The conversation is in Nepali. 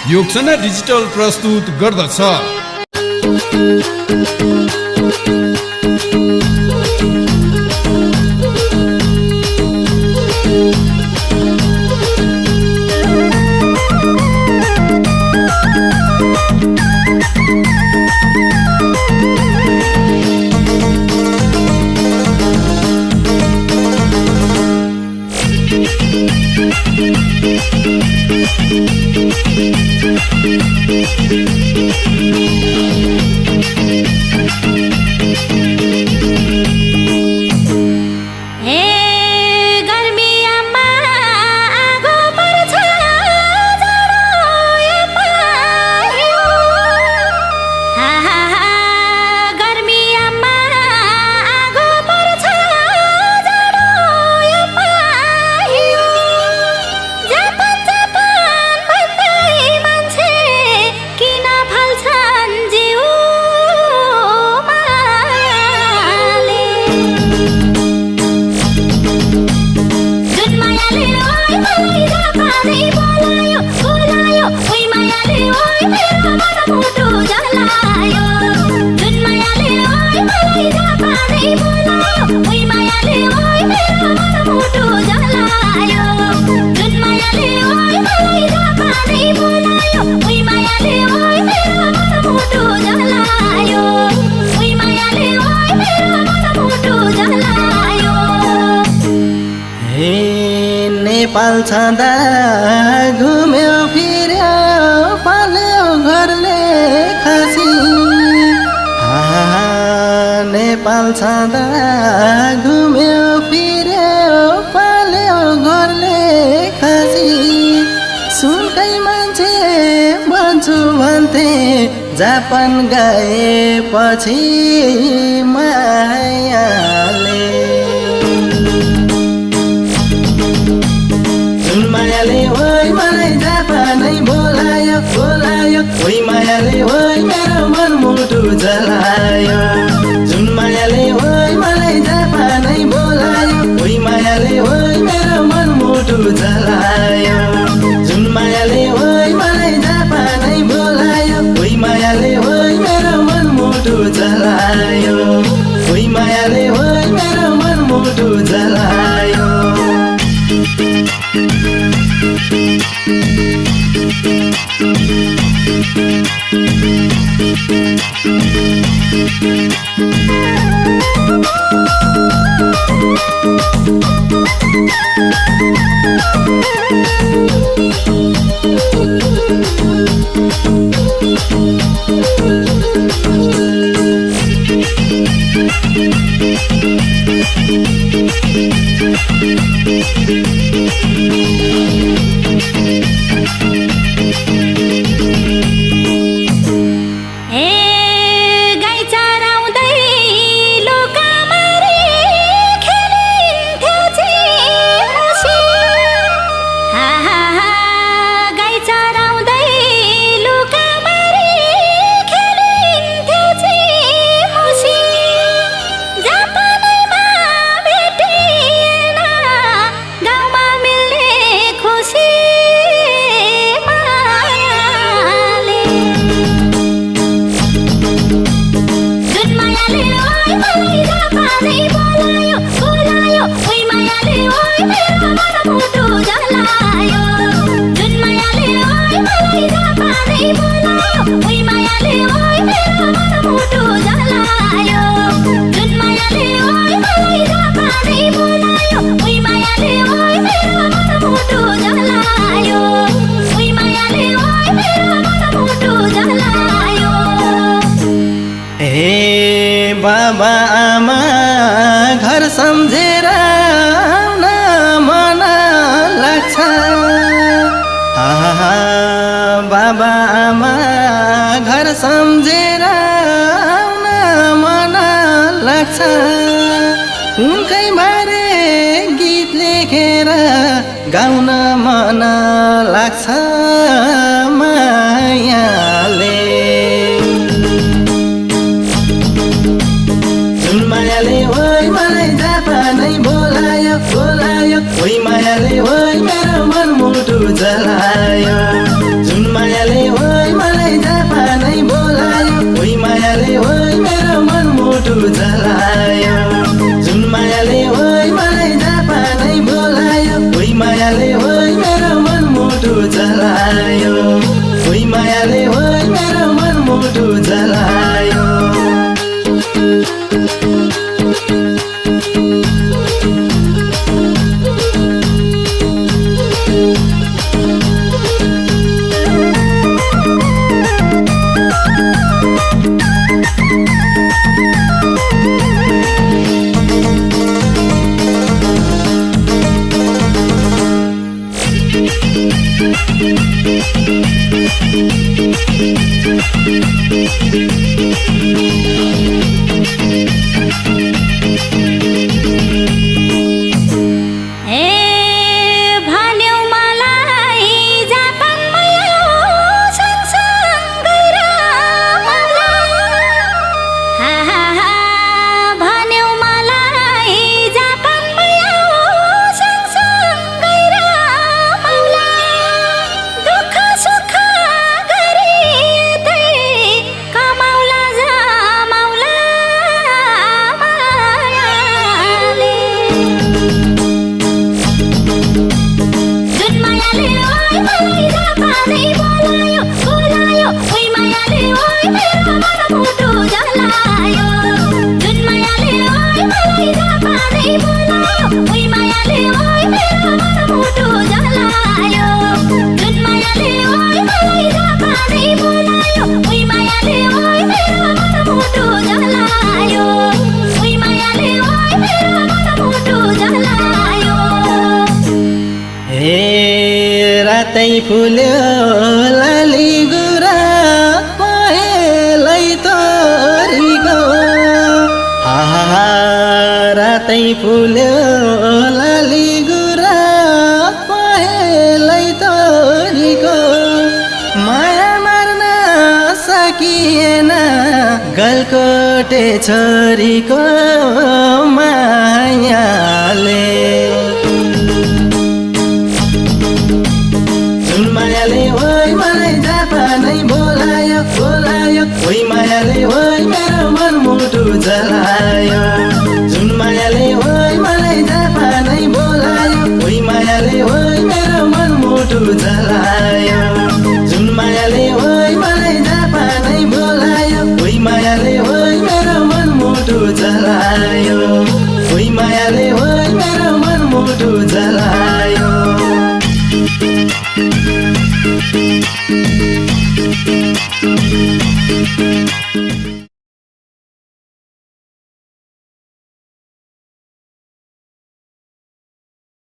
योगसना डिजिटल प्रस्तुत गर्दछ। नेपाल छँदा घुम्यो फिर्यो पाल्यो घरले खसी। नेपाल छँदा घुम्यो फिर्यो पाल्यो घरले खसी। सुनकै मान्छे भन्छु भन्थे जापान गएपछि मायाले। मायाले ओइ मलाई जापानै बोलायो बोलायो, ओइ मायाले ओइ मेरो मन मुटु जलायो। जुन मायाले ओइ मलाई जापानै बोलायो, ओइ मायाले ओइ मेरो मन मुटु जलायो। जुन मायाले ओइ मलाई जापानै बोलायो, ओइ मायाले ओइ मेरो मन मुटु जलायो। ओइ मायाले ओइ मेरो मन मुटु जलायो। बाबा आमा घर सम्झेर आउन मन लाग्छ। बाबा आमा घर सम्झेर आउन मन लाग्छ। उनकै बारे गीत लेखेर गाउन मन लाग्छ मायाले। मायाले ओइ मलाई जापानै बोलायो बोलायो, ओइ मायाले ओइ मेरो मन मुटु जलायो। जुन मायाले मुटु जलायो ओइ मायाले ओइ मेरो मन मुटु जलायो रातै फुल्यो लाली गुरा पहेलै तोरीको हा रातै फुल्यो लाली गुरा पहेलै तोरीको माया मार्न सकिएन गलकोटे छोरीको मायाले मायाले ओइ मलाई जापानै बोलायो बोलायो ओइ मायाले ओइ मेरो मन मुटु जलायो जुन मायाले ओइ मलाई जापानै बोलायो ओइ मायाले ओइ मेरो मन मुटु जलायो जुन मायाले ओइ मलाई जापानै बोलायो ओइ मायाले ओइ मेरो मन मुटु जलायो ओइ मायाले ओइ मेरो मन मुटु जलायो